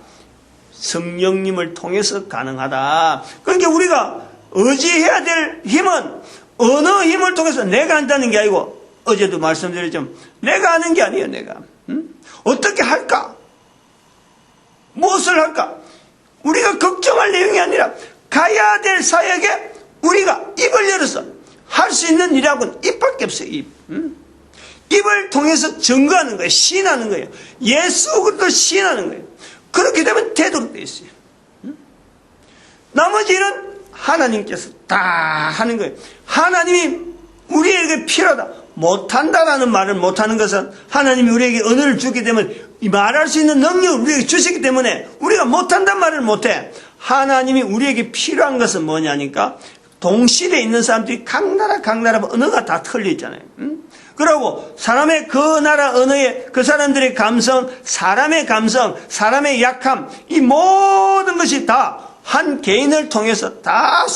성령님을 통해서 가능하다. 그러니까 우리가 의지해야 될 힘은 어느 힘을 통해서 내가 한다는 게 아니고, 어제도 말씀드렸지만 내가 하는 게 아니에요. 내가 어떻게 할까? 무엇을 할까? 우리가 걱정할 내용이 아니라 가야 될 사역에 우리가 입을 열어서 할 수 있는 일하고는 입밖에 없어요. 입을 통해서 증거하는 거예요. 시인하는 거예요. 예수 그리스도 시인하는 거예요. 그렇게 되면 되도록 되어 있어요. 나머지 일은 하나님께서 다 하는 거예요. 하나님이 우리에게 필요하다, 못한다라는 말을 못하는 것은 하나님이 우리에게 언어를 주기 때문에, 말할 수 있는 능력을 우리에게 주시기 때문에 우리가 못한다는 말을 못해. 하나님이 우리에게 필요한 것은 뭐냐니까, 동시대에 있는 사람들이 각 나라 언어가 다 틀려 있잖아요. 그러고 사람의 그 나라 언어에 그 사람들의 감성, 사람의 감성, 사람의 약함, 이 모든 것이 다 한 개인을 통해서 다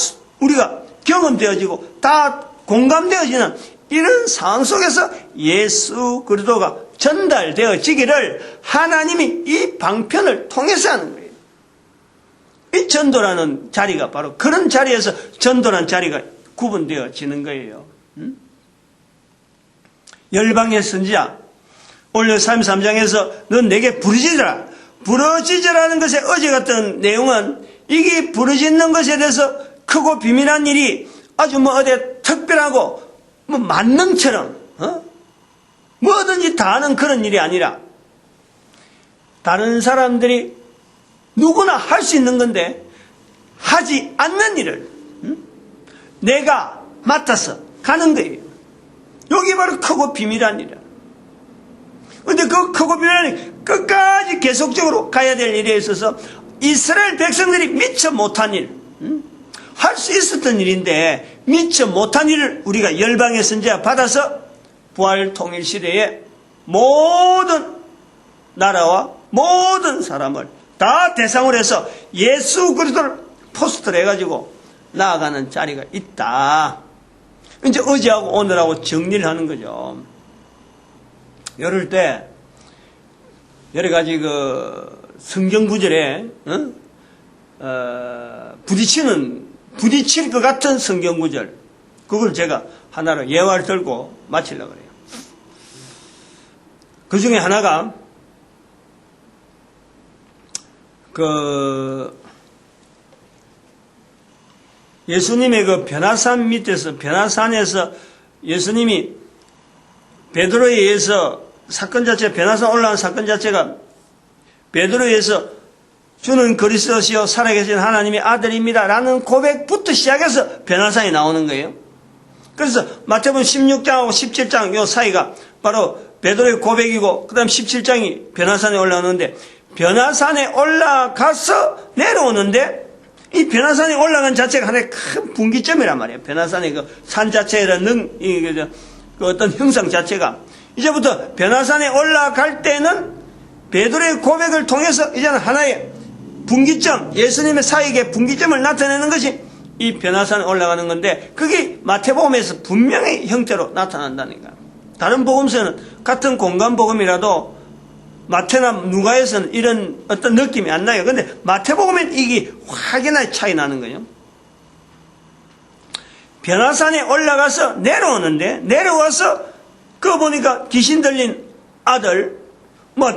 우리가 경험되어지고 다 공감되어지는 이런 상황 속에서 예수 그리스도가 전달되어지기를 하나님이 이 방편을 통해서 하는 거예요. 이 전도라는 자리가 바로 그런 자리에서 전도라는 자리가 구분되어지는 거예요. 열방의 선지자 오늘 33장에서 넌 내게 부르짖으라. 부르짖으라는 것의 어제 같은 내용은 이게 부르짖는 것에 대해서 크고 비밀한 일이 아주 어디 특별하고 만능처럼 뭐든지 다 하는 그런 일이 아니라 다른 사람들이 누구나 할 수 있는 건데 하지 않는 일을 내가 맡아서 가는 거예요. 여기 바로 크고 비밀한 일이야. 그런데 그 크고 비밀한 일 끝까지 계속적으로 가야 될 일에 있어서 이스라엘 백성들이 미처 못한 일, 할 수 있었던 일인데 미처 못한 일을 우리가 열방의 선지자 받아서 부활 통일 시대에 모든 나라와 모든 사람을 다 대상으로 해서 예수 그리스도를 포스트를 해가지고 나아가는 자리가 있다. 이제 어제하고 오늘하고 정리를 하는 거죠. 이럴 때 여러 가지 성경 구절에 부딪힐 것 같은 성경 구절, 그걸 제가 하나로 예화를 들고 마치려고 그래요. 그 중에 하나가 예수님의 그 변화산 밑에서, 변화산에서 예수님이 베드로에 의해서 사건 자체, 변화산 올라간 사건 자체가 베드로에 의해서 주는 그리스도시요 살아계신 하나님의 아들입니다 라는 고백부터 시작해서 변화산이 나오는 거예요. 그래서 마태복음 16장하고 17장 요 사이가 바로 베드로의 고백이고 그 다음 17장이 변화산에 올라오는데, 변화산에 올라가서 내려오는데 이 변화산에 올라간 자체가 하나의 큰 분기점이란 말이에요. 변화산의 그 산 자체의 그 어떤 형상 자체가 이제부터 변화산에 올라갈 때는 베드로의 고백을 통해서 이제는 하나의 분기점, 예수님의 사역의 분기점을 나타내는 것이 이 변화산에 올라가는 건데, 그게 마태복음에서 분명히 형태로 나타난다는 거예요. 다른 복음서는 같은 공간 복음이라도 마태나 누가에서는 이런 어떤 느낌이 안 나요. 그런데 마태복음엔 이게 확연하게 차이 나는 거예요. 변화산에 올라가서 내려오는데, 내려와서 그거 보니까 귀신 들린 아들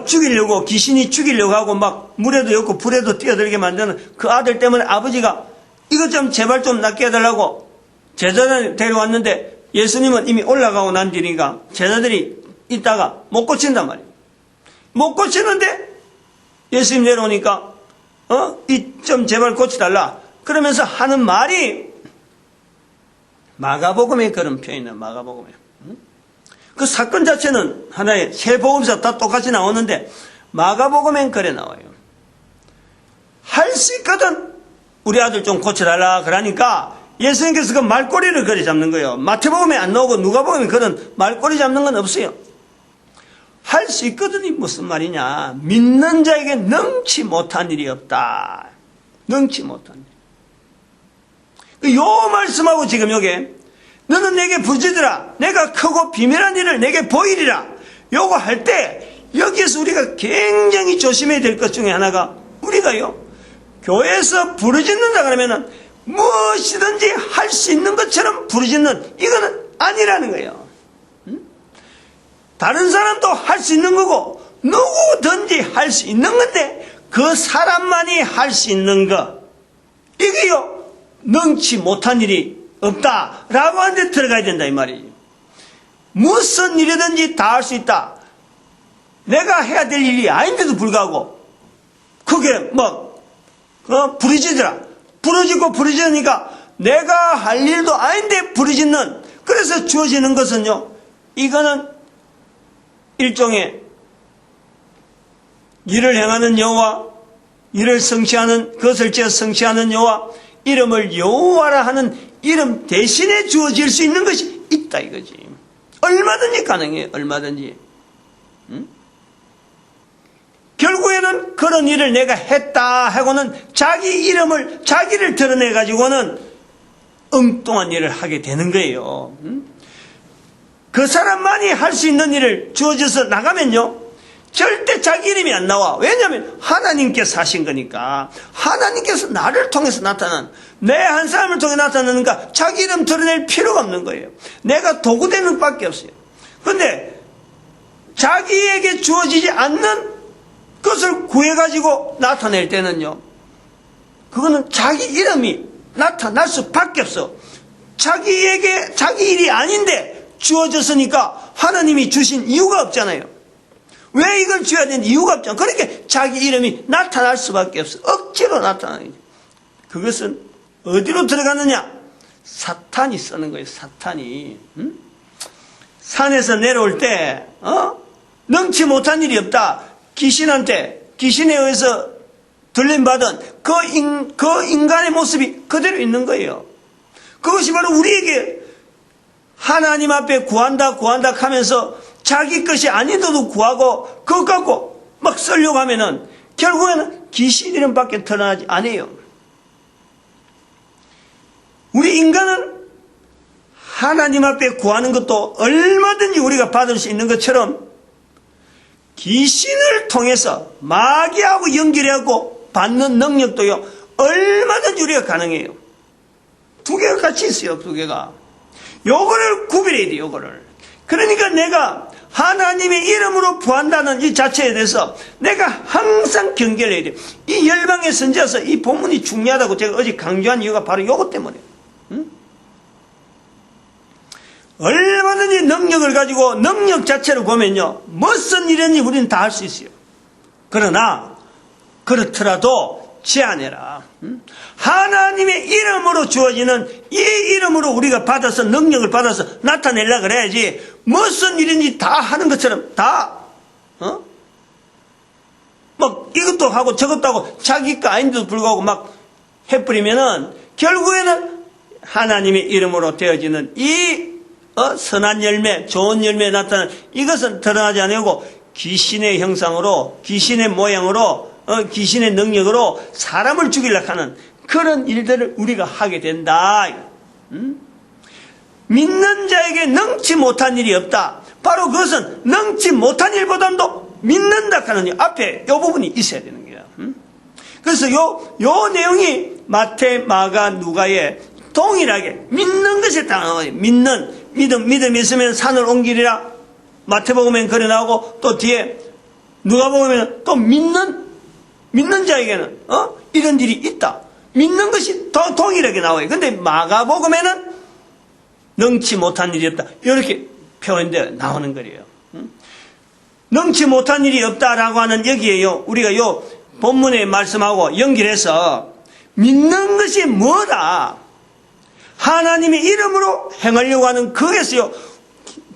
죽이려고, 귀신이 죽이려고 하고 막 물에도 엮고 불에도 뛰어들게 만드는 그 아들 때문에 아버지가 이것 좀 제발 좀 낫게 해달라고 제자들 데려왔는데, 예수님은 이미 올라가고 난 뒤니까 제자들이 있다가 못 고친단 말이에요. 못 고치는데 예수님 내려오니까 이 좀 제발 고쳐달라 그러면서 하는 말이 마가복음에 그런 표현이에요. 마가복음에 그 사건 자체는 하나의 세 복음서 다 똑같이 나오는데 마가복음엔 그래 나와요. 할 수 있거든 우리 아들 좀 고쳐달라 그러니까 예수님께서 그 말꼬리를 그리 잡는 거예요. 마태복음에 안 나오고 누가복음에 그런 말꼬리 잡는 건 없어요. 할 수 있거든이 무슨 말이냐. 믿는 자에게 능치 못한 일이 없다. 능치 못한 일. 요 말씀하고 지금 여기 너는 내게 부르짖으라. 내가 크고 비밀한 일을 내게 보이리라. 요거 할 때 여기에서 우리가 굉장히 조심해야 될 것 중에 하나가, 우리가요 교회에서 부르짖는다 그러면은 무엇이든지 할 수 있는 것처럼 부르짖는, 이거는 아니라는 거예요. 다른 사람도 할 수 있는 거고 누구든지 할 수 있는 건데 그 사람만이 할 수 있는 거, 이게요 능치 못한 일이 없다라고 하는데 들어가야 된다 이 말이에요. 무슨 일이든지 다 할 수 있다. 내가 해야 될 일이 아닌데도 불구하고 그게 부르짖으라. 부르짖고 부르짖으니까 내가 할 일도 아닌데 부르짖는, 그래서 주어지는 것은요, 이거는 일종의 일을 행하는 여호와, 일을 성취하는, 그것을 지어 성취하는 여호와, 이름을 여호와라 하는 이름 대신에 주어질 수 있는 것이 있다 이거지. 얼마든지 가능해요. 얼마든지. 결국에는 그런 일을 내가 했다 하고는 자기 이름을, 자기를 드러내가지고는 엉뚱한 일을 하게 되는 거예요. 그 사람만이 할 수 있는 일을 주어져서 나가면요, 절대 자기 이름이 안 나와. 왜냐하면 하나님께서 하신 거니까. 하나님께서 나를 통해서 나타난, 내 한 사람을 통해 나타나는가, 자기 이름 드러낼 필요가 없는 거예요. 내가 도구되는 밖에 없어요. 그런데 자기에게 주어지지 않는 것을 구해가지고 나타낼 때는요, 그거는 자기 이름이 나타날 수밖에 없어. 자기에게 자기 일이 아닌데 주어졌으니까 하나님이 주신 이유가 없잖아요. 왜 이걸 줘야 되는 이유가 없잖아. 그러니까 자기 이름이 나타날 수밖에 없어. 억지로 나타나는 거죠. 그것은 어디로 들어갔느냐? 사탄이 쓰는 거예요. 사탄이. 산에서 내려올 때 능치 못한 일이 없다. 귀신한테, 귀신에 의해서 들림받은 그 인간의 모습이 그대로 있는 거예요. 그것이 바로 우리에게 하나님 앞에 구한다 하면서 자기 것이 아닌데도 구하고 그것 갖고 막 쓰려고 하면은 결국에는 귀신 이름밖에 드러나지 않아요. 우리 인간은 하나님 앞에 구하는 것도 얼마든지 우리가 받을 수 있는 것처럼 귀신을 통해서 마귀하고 연결하고 받는 능력도요, 얼마든지 우리가 가능해요. 두 개가 같이 있어요. 두 개가. 요거를 구별해야 돼요. 요거를. 그러니까 내가 하나님의 이름으로 구한다는 이 자체에 대해서 내가 항상 경계를 해야 돼요. 이 열방의 선지자서 이 본문이 중요하다고 제가 어제 강조한 이유가 바로 요것 때문이에요. 얼마든지 능력을 가지고 능력 자체를 보면요, 무슨 일인지 우리는 다 할 수 있어요. 그러나 그렇더라도 제한해라. 하나님의 이름으로 주어지는 이 이름으로 우리가 받아서 능력을 받아서 나타내려고 그래야지, 무슨 일인지 다 하는 것처럼 다 막 이것도 하고 저것도 하고 자기 거 아닌데도 불구하고 막 해버리면은 결국에는 하나님의 이름으로 되어지는 이 선한 열매, 좋은 열매에 나타나는 이것은 드러나지 않고 귀신의 형상으로, 귀신의 모양으로, 귀신의 능력으로 사람을 죽이려고 하는 그런 일들을 우리가 하게 된다. 믿는 자에게 능치 못한 일이 없다. 바로 그것은 능치 못한 일보다도 믿는다 하는 일, 앞에 이 부분이 있어야 되는 거야. 그래서 요 내용이 마태, 마가, 누가에 동일하게 믿는 것에 따라 믿음이 있으면 산을 옮기리라. 마태복음엔 그래 나오고, 또 뒤에 누가복음에는 또 믿는 자에게는 이런 일이 있다. 믿는 것이 더 동일하게 나와요. 근데 마가복음에는 능치 못한 일이 없다. 이렇게 표현되어 나오는 거예요. 능치 못한 일이 없다라고 하는 여기에요, 우리가 요 본문의 말씀하고 연결해서 믿는 것이 뭐다? 하나님의 이름으로 행하려고 하는 그에서요,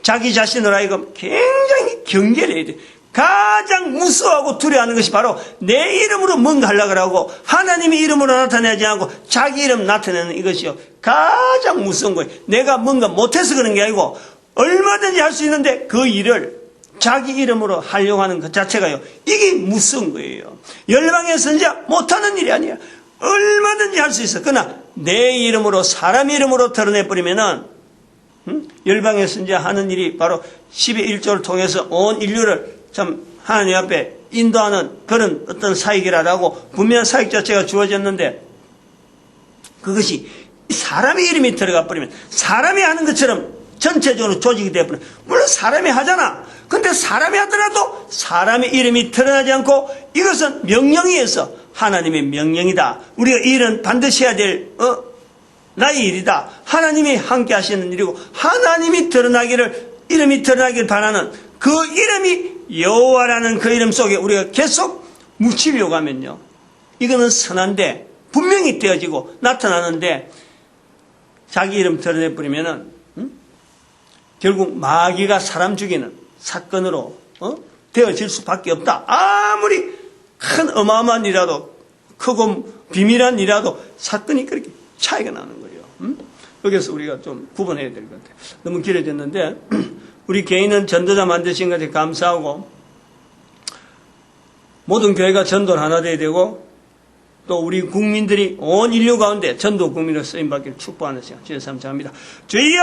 자기 자신을 하여금 굉장히 경계를 해야 돼. 가장 무서워하고 두려워하는 것이 바로 내 이름으로 뭔가 하려고 하고 하나님의 이름으로 나타내지 않고 자기 이름 나타내는 이것이요, 가장 무서운 거예요. 내가 뭔가 못해서 그런 게 아니고 얼마든지 할 수 있는데 그 일을 자기 이름으로 하려고 하는 것 자체가요, 이게 무서운 거예요. 열방의 선지자 못하는 일이 아니야. 얼마든지 할 수 있어. 그러나 내 이름으로, 사람 이름으로 드러내버리면은 열방의 선지자 하는 일이 바로 10의 1조를 통해서 온 인류를 참 하나님 앞에 인도하는 그런 어떤 사역이라고 분명한 사역 자체가 주어졌는데, 그것이 사람의 이름이 들어가 버리면 사람이 하는 것처럼 전체적으로 조직이 되어버리면, 물론 사람이 하잖아. 근데 사람이 하더라도 사람의 이름이 드러나지 않고 이것은 명령에 의해서 하나님의 명령이다. 우리가 이 일은 반드시 해야 될 나의 일이다. 하나님이 함께 하시는 일이고 하나님이 이름이 드러나기를 바라는 그 이름이 여호와라는 그 이름 속에 우리가 계속 묻히려고 하면요, 이거는 선한데 분명히 되어지고 나타나는데 자기 이름 드러내버리면은 결국 마귀가 사람 죽이는 사건으로 되어질 수밖에 없다. 아무리 큰 어마어마한 일이라도, 크고 비밀한 일이라도 사건이 그렇게 차이가 나는 거예요. 여기서 우리가 좀 구분해야 될 것 같아요. 너무 길어졌는데 우리 개인은 전도자 만드신 것에 감사하고 모든 교회가 전도를 하나 돼야 되고 또 우리 국민들이 온 인류 가운데 전도 국민으로 쓰임받기를 축복하는 시간 주여 감사합니다. 주여